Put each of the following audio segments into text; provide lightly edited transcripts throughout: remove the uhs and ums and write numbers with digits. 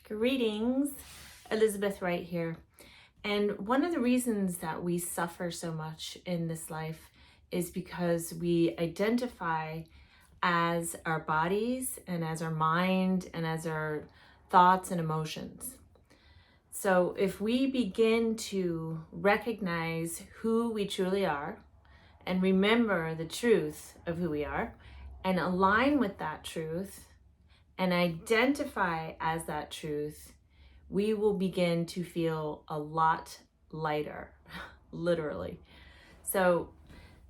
Greetings, Elizabeth Wright here. And one of the reasons that we suffer so much in this life is because we identify as our bodies and as our mind and as our thoughts and emotions. So if we begin to recognize who we truly are and remember the truth of who we are and align with that truth and identify as that truth, we will begin to feel a lot lighter, literally. So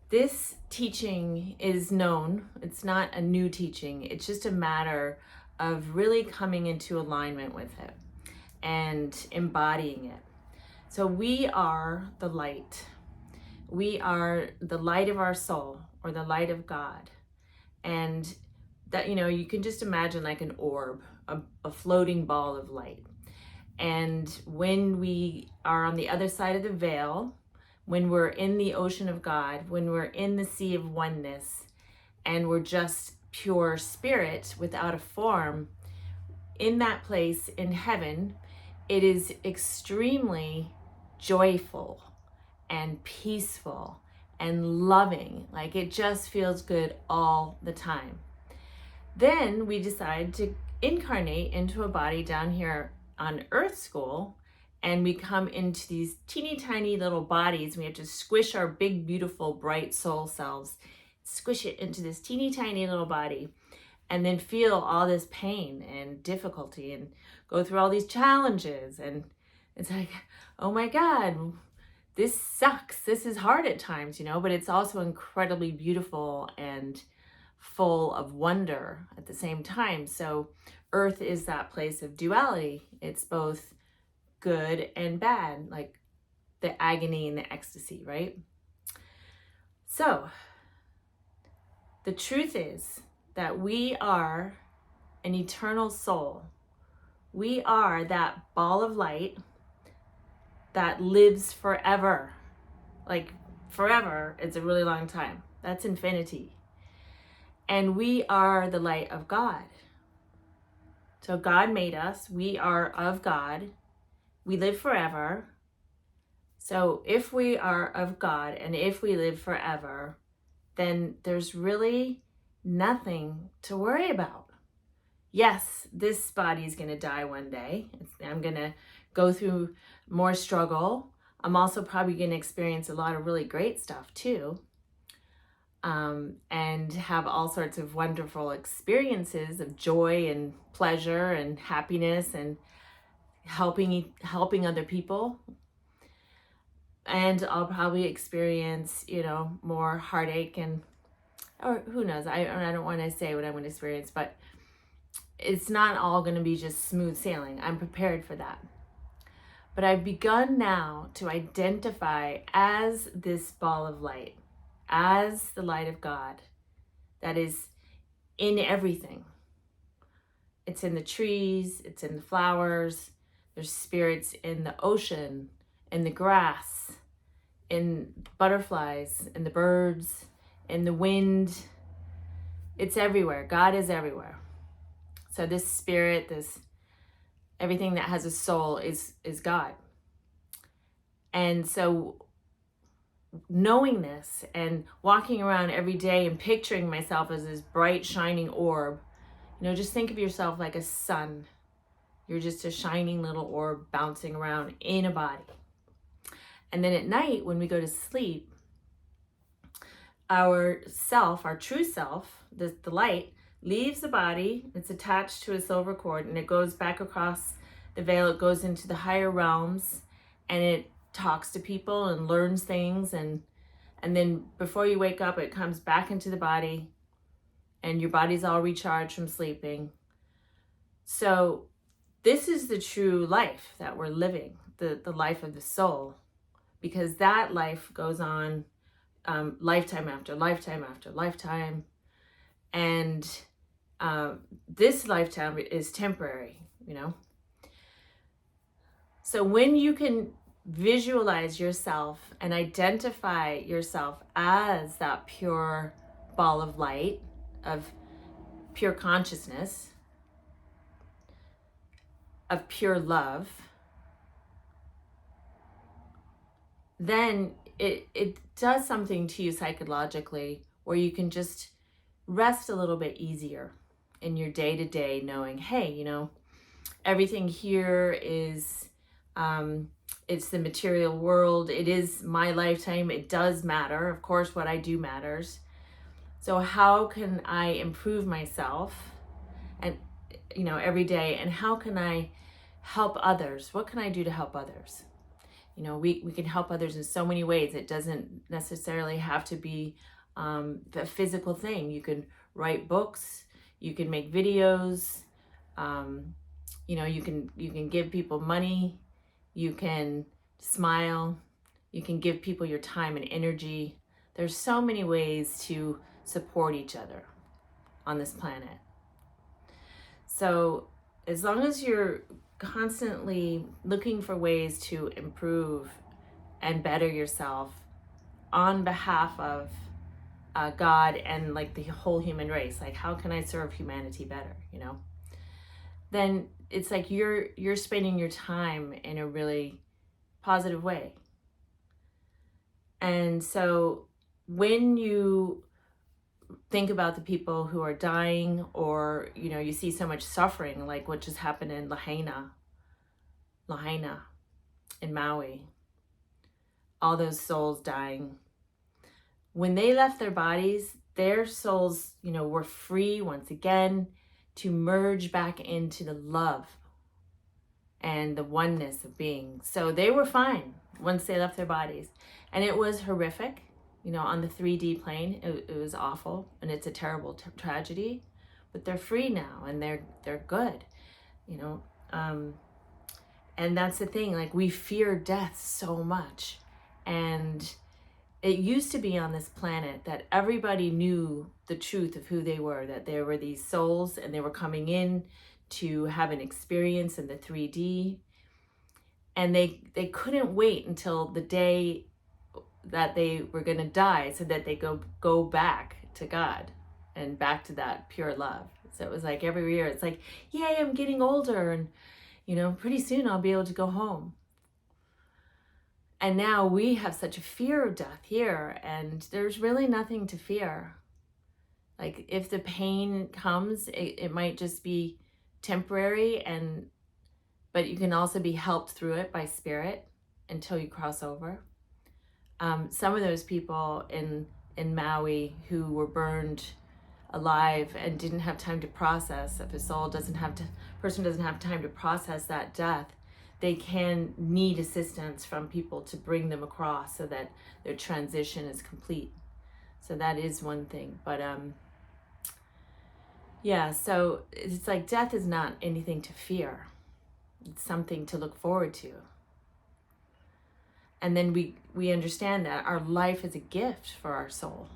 this teaching is known. It's not a new teaching. It's just a matter of really coming into alignment with it and embodying it. So we are the light. We are the light of our soul, or the light of God. And that, you can just imagine like an orb, a floating ball of light. And when we are on the other side of the veil, when we're in the ocean of God, when we're in the sea of oneness, and we're just pure spirit without a form, in that place in heaven, it is extremely joyful and peaceful and loving. Like it just feels good all the time. Then we decide to incarnate into a body down here on Earth School, and we come into these teeny tiny little bodies. We have to squish our big, beautiful, bright soul selves, squish it into this teeny tiny little body, and then feel all this pain and difficulty and go through all these challenges. And it's like, oh my God, this sucks. This is hard at times, but it's also incredibly beautiful and full of wonder at the same time. So Earth is that place of duality. It's both good and bad, like the agony and the ecstasy, right? So the truth is that we are an eternal soul. We are that ball of light that lives forever. Like forever, it's a really long time. That's infinity. And we are the light of God. So God made us. We are of God. We live forever. So if we are of God and if we live forever, then there's really nothing to worry about. Yes, this body is going to die one day. I'm going to go through more struggle. I'm also probably going to experience a lot of really great stuff too. And have all sorts of wonderful experiences of joy and pleasure and happiness and helping other people. And I'll probably experience, more heartache or who knows, I don't want to say what I'm going to experience, but it's not all going to be just smooth sailing. I'm prepared for that. But I've begun now to identify as this ball of light, as the light of God that is in everything. It's in the trees, it's in the flowers, there's spirits in the ocean, in the grass, in butterflies, in the birds, in the wind. It's everywhere. God is everywhere. So this spirit, this everything that has a soul is God. And so knowing this and walking around every day and picturing myself as this bright shining orb, just think of yourself like a sun. You're just a shining little orb bouncing around in a body. And then at night when we go to sleep, our self, our true self, the light, leaves the body. It's attached to a silver cord and it goes back across the veil. It goes into the higher realms and it talks to people and learns things, and then before you wake up it comes back into the body and your body's all recharged from sleeping. So this is the true life that we're living, the life of the soul, because that life goes on lifetime after lifetime after lifetime, and this lifetime is temporary, So when you can visualize yourself and identify yourself as that pure ball of light, of pure consciousness, of pure love, then it does something to you psychologically where you can just rest a little bit easier in your day-to-day, knowing, hey, you know, everything here is, it's the material world. It is my lifetime. It does matter. Of course, what I do matters. So how can I improve myself and, you know, every day? And how can I help others? What can I do to help others? You know, we can help others in so many ways. It doesn't necessarily have to be the physical thing. You can write books, you can make videos, you know, you can give people money, you can smile, you can give people your time and energy. There's so many ways to support each other on this planet. So as long as you're constantly looking for ways to improve and better yourself on behalf of God and like the whole human race, like how can I serve humanity better, you know, then it's like you're spending your time in a really positive way. And so when you think about the people who are dying, or, you know, you see so much suffering, like what just happened in Lahaina in Maui, all those souls dying. When they left their bodies, their souls, you know, were free once again to merge back into the love and the oneness of being. So they were fine once they left their bodies. And it was horrific, you know, on the 3D plane. It was awful, and it's a terrible tragedy. But they're free now, and they're good, you know. And that's the thing, like we fear death so much. And it used to be on this planet that everybody knew the truth of who they were, that there were these souls and they were coming in to have an experience in the 3D. And they couldn't wait until the day that they were going to die so that they go back to God and back to that pure love. So it was like every year it's like, yay, I'm getting older, and, you know, pretty soon I'll be able to go home. And now we have such a fear of death here, and there's really nothing to fear. Like if the pain comes, it might just be temporary, but you can also be helped through it by spirit until you cross over. Some of those people in Maui who were burned alive and didn't have time to process, if person doesn't have time to process that death, they can need assistance from people to bring them across so that their transition is complete. So that is one thing. But yeah, so it's like death is not anything to fear. It's something to look forward to. And then we understand that our life is a gift for our soul.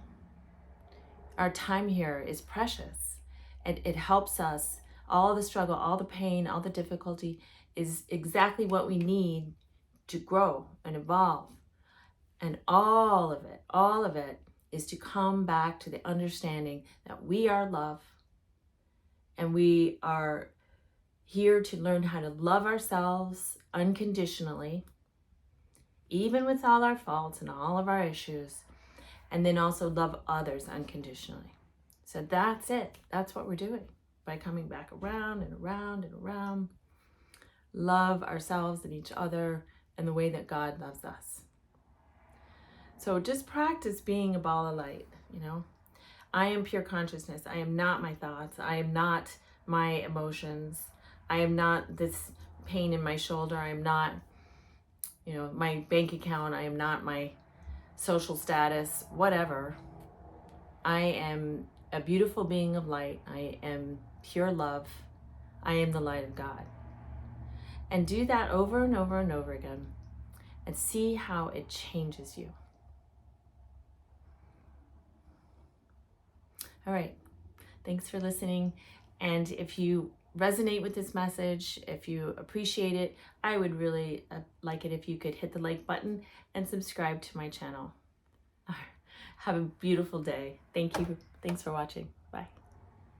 Our time here is precious. And it helps us. All the struggle, all the pain, all the difficulty is exactly what we need to grow and evolve. And all of it is to come back to the understanding that we are love, and we are here to learn how to love ourselves unconditionally, even with all our faults and all of our issues, and then also love others unconditionally. So that's it. That's what we're doing by coming back around and around and around. Love ourselves and each other in the way that God loves us. So just practice being a ball of light, you know. I am pure consciousness. I am not my thoughts. I am not my emotions. I am not this pain in my shoulder. I am not, you know, my bank account. I am not my social status, whatever. I am a beautiful being of light. I am pure love. I am the light of God. And do that over and over and over again, and see how it changes you. All right. Thanks for listening. And if you resonate with this message, if you appreciate it, I would really like it if you could hit the like button and subscribe to my channel. Have a beautiful day. Thank you. Thanks for watching.